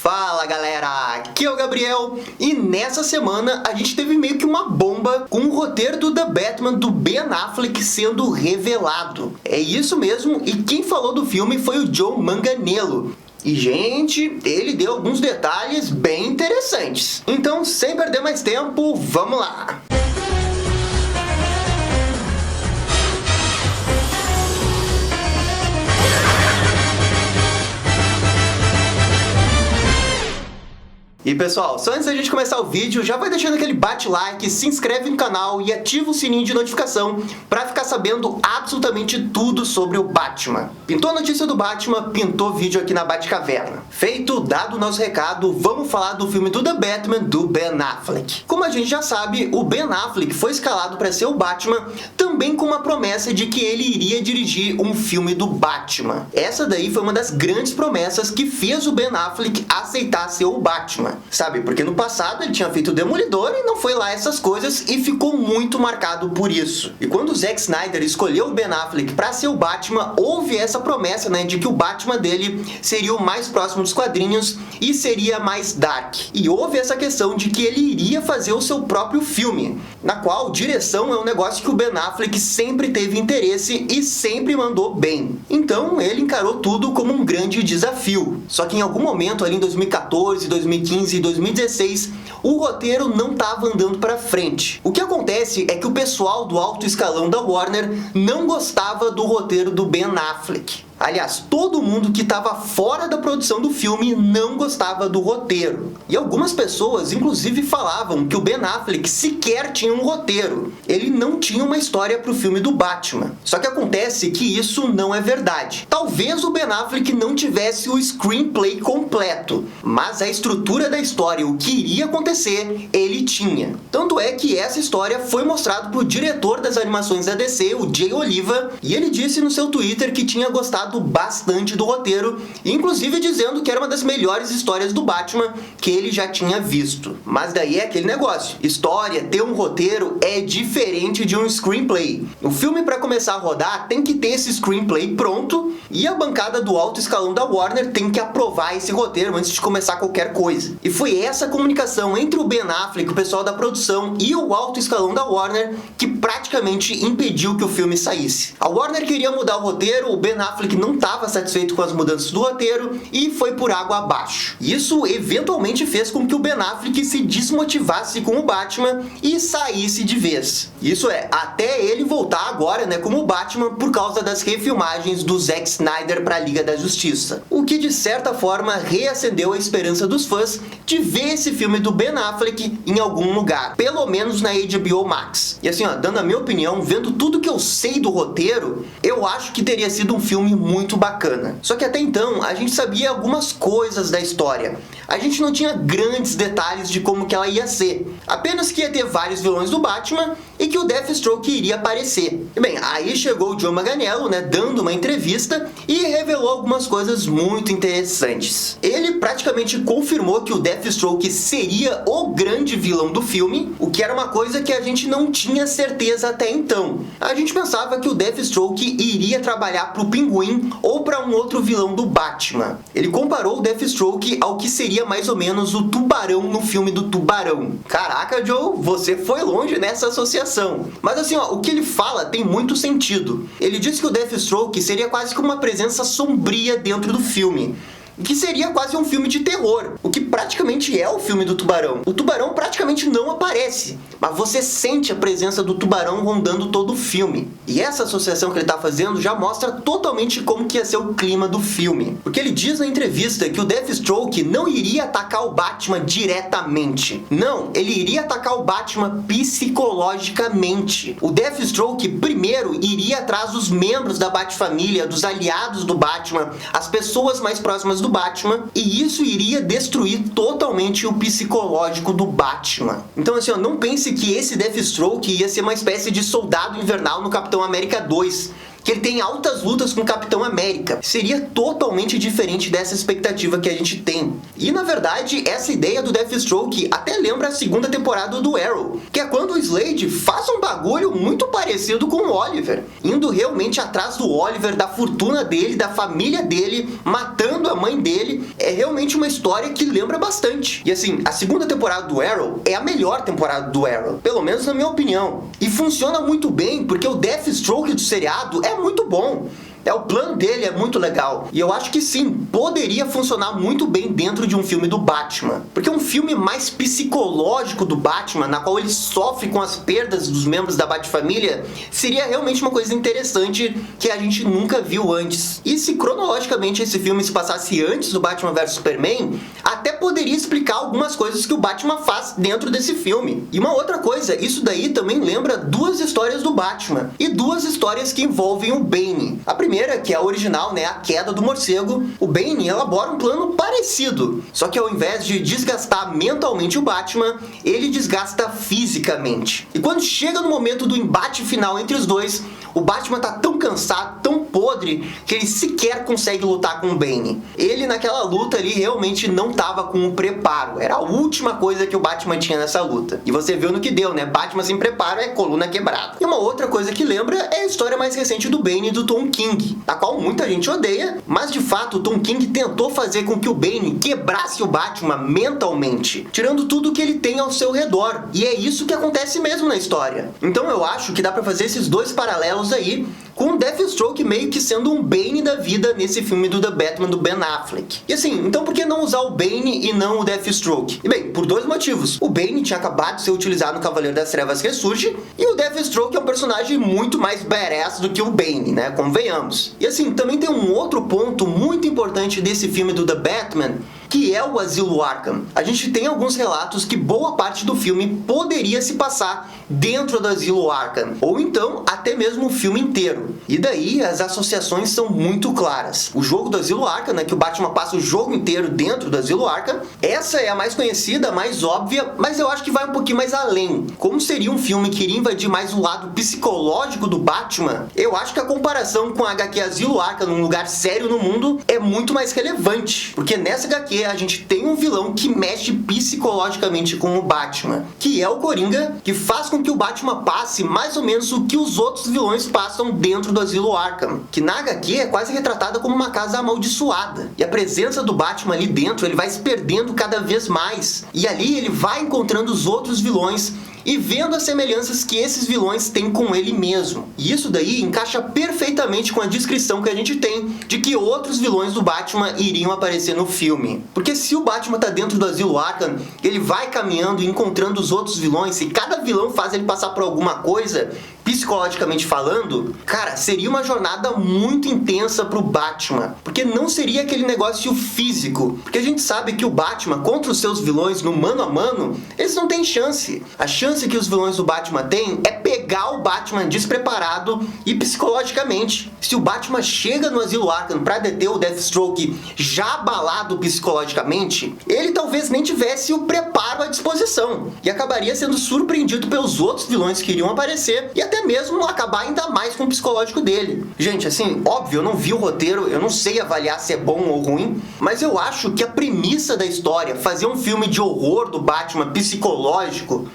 Fala galera, aqui é o Gabriel e nessa semana a gente teve meio que uma bomba com o roteiro do The Batman do Ben Affleck sendo revelado. É isso mesmo, e quem falou do filme foi o Joe Manganiello. E gente, ele deu alguns detalhes bem interessantes. Então, sem perder mais tempo, vamos lá! E pessoal, só antes da gente começar o vídeo, já vai deixando aquele bate-like, se inscreve no canal e ativa o sininho de notificação para ficar sabendo absolutamente tudo sobre o Batman. Pintou a notícia do Batman, pintou vídeo aqui na Batcaverna. Feito, dado o nosso recado, vamos falar do filme do The Batman do Ben Affleck. Como a gente já sabe, o Ben Affleck foi escalado para ser o Batman, também com uma promessa de que ele iria dirigir um filme do Batman. Essa daí foi uma das grandes promessas que fez o Ben Affleck aceitar ser o Batman. Sabe, porque no passado ele tinha feito o Demolidor e não foi lá essas coisas e ficou muito marcado por isso. E quando o Zack Snyder escolheu o Ben Affleck para ser o Batman, houve essa promessa, né, de que o Batman dele seria o mais próximo dos quadrinhos e seria mais dark. E houve essa questão de que ele iria fazer o seu próprio filme, na qual direção é um negócio que o Ben Affleck sempre teve interesse e sempre mandou bem. Então ele encarou tudo como um grande desafio. Só que em algum momento ali em 2014, 2015 e 2016, o roteiro não estava andando para frente. O que acontece é que o pessoal do alto escalão da Warner não gostava do roteiro do Ben Affleck. Aliás, todo mundo que estava fora da produção do filme não gostava do roteiro. E algumas pessoas, inclusive, falavam que o Ben Affleck sequer tinha um roteiro. Ele não tinha uma história para o filme do Batman. Só que acontece que isso não é verdade. Talvez o Ben Affleck não tivesse o screenplay completo, mas a estrutura da história, o que iria acontecer, ele tinha. Tanto é que essa história foi mostrada para o diretor das animações da DC, o Jay Oliva, e ele disse no seu Twitter que tinha gostado bastante do roteiro, inclusive dizendo que era uma das melhores histórias do Batman que ele já tinha visto. Mas daí é aquele negócio, história, ter um roteiro é diferente de um screenplay. O filme, para começar a rodar, tem que ter esse screenplay pronto e a bancada do alto escalão da Warner tem que aprovar esse roteiro antes de começar qualquer coisa. E foi essa comunicação entre o Ben Affleck, o pessoal da produção e o alto escalão da Warner que praticamente impediu que o filme saísse. A Warner queria mudar o roteiro, o Ben Affleck não estava satisfeito com as mudanças do roteiro e foi por água abaixo. Isso eventualmente fez com que o Ben Affleck se desmotivasse com o Batman e saísse de vez. Isso é, até ele voltar agora, né, como Batman por causa das refilmagens do Zack Snyder para a Liga da Justiça. O que de certa forma reacendeu a esperança dos fãs de ver esse filme do Ben Affleck em algum lugar, pelo menos na HBO Max. E assim, ó, dando a minha opinião, vendo tudo que eu sei do roteiro, eu acho que teria sido um filme muito bacana. Só que até então a gente sabia algumas coisas da história. A gente não tinha grandes detalhes de como que ela ia ser. Apenas que ia ter vários vilões do Batman e que o Deathstroke iria aparecer. E bem, aí chegou o Joe Manganiello, né, dando uma entrevista e revelou algumas coisas muito interessantes. Ele praticamente confirmou que o Deathstroke seria o grande vilão do filme, o que era uma coisa que a gente não tinha certeza até então. A gente pensava que o Deathstroke iria trabalhar para o Pinguim ou para um outro vilão do Batman. Ele comparou o Deathstroke ao que seria mais ou menos o Tubarão no filme do Tubarão. Caraca, Joe, você foi longe nessa associação. Mas assim, ó, o que ele fala tem muito sentido. Ele disse que o Deathstroke seria quase que uma presença sombria dentro do filme, que seria quase um filme de terror, o que praticamente é o filme do Tubarão. O Tubarão praticamente não aparece, mas você sente a presença do Tubarão rondando todo o filme. E essa associação que ele está fazendo já mostra totalmente como que ia ser o clima do filme. Porque ele diz na entrevista que o Deathstroke não iria atacar o Batman diretamente. Não, ele iria atacar o Batman psicologicamente. O Deathstroke primeiro iria atrás dos membros da Batfamília, dos aliados do Batman, as pessoas mais próximas do Batman, e isso iria destruir totalmente o psicológico do Batman. Então assim, ó, não pense que esse Deathstroke ia ser uma espécie de soldado invernal no Capitão América 2, que ele tem altas lutas com o Capitão América. Seria totalmente diferente dessa expectativa que a gente tem. E na verdade, essa ideia do Deathstroke até lembra a segunda temporada do Arrow, que é quando o Slade faz um bagulho muito parecido com o Oliver, indo realmente atrás do Oliver, da fortuna dele, da família dele, matando a mãe dele. É realmente uma história que lembra bastante. E assim, a segunda temporada do Arrow é a melhor temporada do Arrow, pelo menos na minha opinião. E funciona muito bem porque o Deathstroke do seriado é muito bom. O plano dele é muito legal. E eu acho que sim, poderia funcionar muito bem dentro de um filme do Batman. Porque um filme mais psicológico do Batman, na qual ele sofre com as perdas dos membros da Batfamília, seria realmente uma coisa interessante que a gente nunca viu antes. E se cronologicamente esse filme se passasse antes do Batman vs Superman, até poderia explicar algumas coisas que o Batman faz dentro desse filme. E uma outra coisa, isso daí também lembra duas histórias do Batman. E duas histórias que envolvem o Bane. A primeira, que é a original, né, a queda do morcego, o Bane elabora um plano parecido, só que ao invés de desgastar mentalmente o Batman, ele desgasta fisicamente. E quando chega no momento do embate final entre os dois, o Batman tá tão cansado, tão podre, que ele sequer consegue lutar com o Bane. Ele naquela luta ali realmente não tava com o preparo, era a última coisa que o Batman tinha nessa luta. E você viu no que deu, né, Batman sem preparo é coluna quebrada. E uma outra coisa que lembra é a história mais recente do Bane e do Tom King, a qual muita gente odeia, mas de fato o Tom King tentou fazer com que o Bane quebrasse o Batman mentalmente, tirando tudo que ele tem ao seu redor, e é isso que acontece mesmo na história. Então eu acho que dá pra fazer esses dois paralelos aí, com o Deathstroke meio que sendo um Bane da vida nesse filme do The Batman do Ben Affleck. E assim, então por que não usar o Bane e não o Deathstroke? E bem, por dois motivos. O Bane tinha acabado de ser utilizado no Cavaleiro das Trevas Ressurge, e o Deathstroke é um personagem muito mais badass do que o Bane, né, convenhamos. E assim, também tem um outro ponto muito importante desse filme do The Batman, que é o Asilo Arkham. A gente tem alguns relatos que boa parte do filme poderia se passar dentro do Asilo Arkham, ou então até mesmo o filme inteiro. E daí as associações são muito claras. O jogo do Asilo Arkham, né, que o Batman passa o jogo inteiro dentro do Asilo Arkham, essa é a mais conhecida, a mais óbvia, mas eu acho que vai um pouquinho mais além. Como seria um filme que iria invadir mais o lado psicológico do Batman, eu acho que a comparação com a HQ Asilo Arkham, num lugar sério no mundo, é muito mais relevante. Porque nessa HQ a gente tem um vilão que mexe psicologicamente com o Batman, que é o Coringa, que faz com que o Batman passe mais ou menos o que os outros vilões passam dentro do Asilo Arkham, que na HQ é quase retratada como uma casa amaldiçoada. E a presença do Batman ali dentro, ele vai se perdendo cada vez mais. E ali ele vai encontrando os outros vilões e vendo as semelhanças que esses vilões têm com ele mesmo. E isso daí encaixa perfeitamente com a descrição que a gente tem de que outros vilões do Batman iriam aparecer no filme. Porque se o Batman tá dentro do Asilo Arkham, ele vai caminhando e encontrando os outros vilões, e cada vilão faz ele passar por alguma coisa, psicologicamente falando, cara, seria uma jornada muito intensa pro Batman. Porque não seria aquele negócio físico. Porque a gente sabe que o Batman, contra os seus vilões no mano a mano, eles não têm chance. A chance que os vilões do Batman têm é pegar o Batman despreparado e psicologicamente. Se o Batman chega no Asilo Arkham pra deter o Deathstroke já abalado psicologicamente, ele talvez nem tivesse o preparo à disposição e acabaria sendo surpreendido pelos outros vilões que iriam aparecer e até mesmo acabar ainda mais com o psicológico dele. Gente, assim, óbvio, eu não vi o roteiro, eu não sei avaliar se é bom ou ruim, mas eu acho que a premissa da história, fazer um filme de horror do Batman psicológico,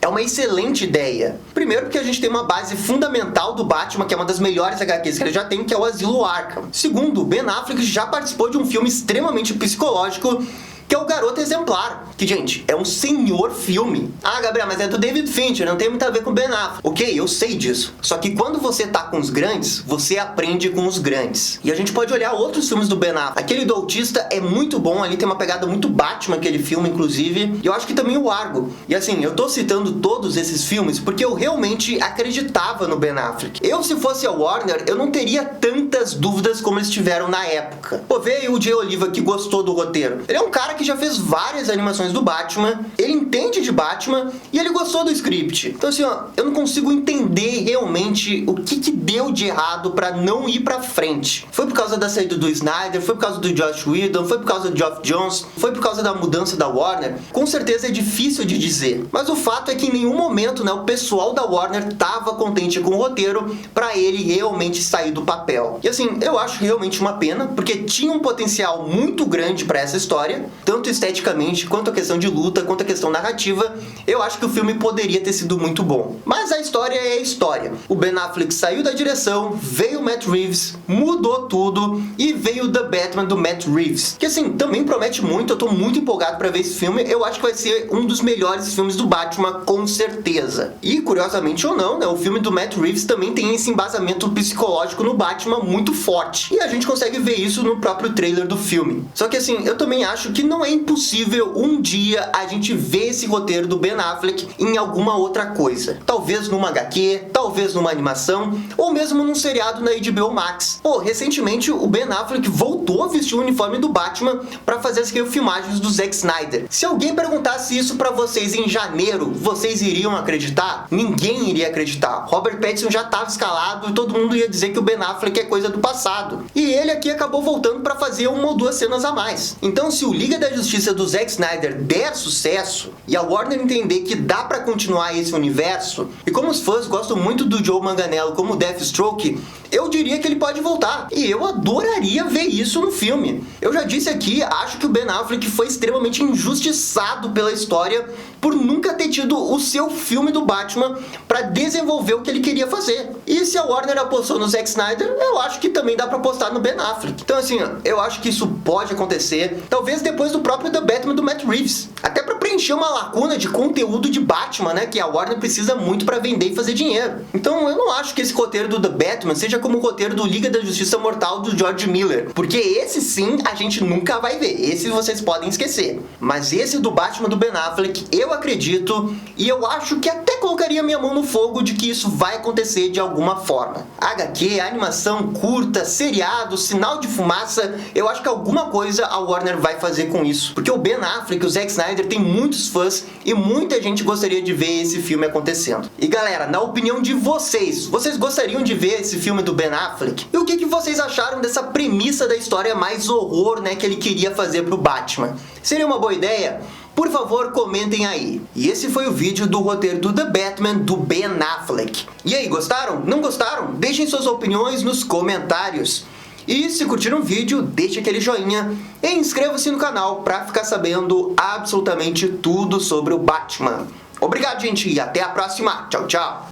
é uma excelente ideia. Primeiro porque a gente tem uma base fundamental do Batman, que é uma das melhores HQs que ele já tem, que é o Asilo Arkham. Segundo, Ben Affleck já participou de um filme extremamente psicológico, que é o Garota Exemplar, que, gente, é um senhor filme. Ah, Gabriel, mas é do David Fincher, não tem muito a ver com Ben Affleck. Ok, eu sei disso. Só que quando você tá com os grandes, você aprende com os grandes. E a gente pode olhar outros filmes do Ben Affleck. Aquele do Autista é muito bom, ali tem uma pegada muito Batman, aquele filme, inclusive. E eu acho que também o Argo. E assim, eu tô citando todos esses filmes porque eu realmente acreditava no Ben Affleck. Eu, se fosse a Warner, eu não teria tantas dúvidas como eles tiveram na época. Pô, vê aí o Jay Oliva, que gostou do roteiro. Ele é um cara que já fez várias animações do Batman, ele entende de Batman e ele gostou do script. Então assim, ó, eu não consigo entender realmente o que deu de errado pra não ir pra frente. Foi por causa da saída do Snyder, foi por causa do Joss Whedon, foi por causa do Geoff Johns, foi por causa da mudança da Warner? Com certeza é difícil de dizer, mas o fato é que em nenhum momento, né, o pessoal da Warner tava contente com o roteiro pra ele realmente sair do papel. E assim, eu acho realmente uma pena, porque tinha um potencial muito grande pra essa história, tanto esteticamente, quanto a questão de luta, quanto a questão narrativa. Eu acho que o filme poderia ter sido muito bom. Mas a história é a história. O Ben Affleck saiu da direção, veio o Matt Reeves, mudou tudo e veio o The Batman do Matt Reeves, que assim, também promete muito. Eu tô muito empolgado pra ver esse filme. Eu acho que vai ser um dos melhores filmes do Batman, com certeza. E curiosamente ou não, né, o filme do Matt Reeves também tem esse embasamento psicológico no Batman muito forte. E a gente consegue ver isso no próprio trailer do filme. Só que assim, eu também acho que não é impossível um dia a gente ver esse roteiro do Ben Affleck em alguma outra coisa. Talvez numa HQ, talvez numa animação, ou mesmo num seriado na HBO Max. Pô, recentemente o Ben Affleck voltou a vestir o uniforme do Batman pra fazer as refilmagens do Zack Snyder. Se alguém perguntasse isso pra vocês em janeiro, vocês iriam acreditar? Ninguém iria acreditar. Robert Pattinson já estava escalado e todo mundo ia dizer que o Ben Affleck é coisa do passado. E ele aqui acabou voltando pra fazer uma ou duas cenas a mais. Então, se o Liga da Justiça do Zack Snyder der sucesso e a Warner entender que dá pra continuar esse universo, e como os fãs gostam muito do Joe Manganiello como Deathstroke, eu diria que ele pode voltar. E eu adoraria ver isso no filme. Eu já disse aqui, acho que o Ben Affleck foi extremamente injustiçado pela história por nunca ter tido o seu filme do Batman para desenvolver o que ele queria fazer. E se a Warner apostou no Zack Snyder, eu acho que também dá para apostar no Ben Affleck. Então assim, eu acho que isso pode acontecer, talvez depois do próprio The Batman do Matt Reeves. Até para preencher uma lacuna de conteúdo de Batman, né, que a Warner precisa muito para vender e fazer dinheiro. Então eu não acho que esse roteiro do The Batman seja como o roteiro do Liga da Justiça Mortal do George Miller, porque esse sim a gente nunca vai ver, esse vocês podem esquecer. Mas esse do Batman do Ben Affleck, eu acredito e eu acho que até colocaria minha mão no fogo de que isso vai acontecer de alguma forma. HQ, animação curta, seriado, sinal de fumaça, eu acho que alguma coisa a Warner vai fazer com isso, porque o Ben Affleck, o Zack Snyder tem muitos fãs e muita gente gostaria de ver esse filme acontecendo. E galera, na opinião de vocês, vocês gostariam de ver esse filme do Ben Affleck? E o que vocês acharam dessa premissa da história mais horror, né, que ele queria fazer pro Batman? Seria uma boa ideia? Por favor, comentem aí. E esse foi o vídeo do roteiro do The Batman do Ben Affleck. E aí, gostaram? Não gostaram? Deixem suas opiniões nos comentários. E se curtiram o vídeo, deixe aquele joinha e inscreva-se no canal para ficar sabendo absolutamente tudo sobre o Batman. Obrigado, gente, e até a próxima. Tchau, tchau.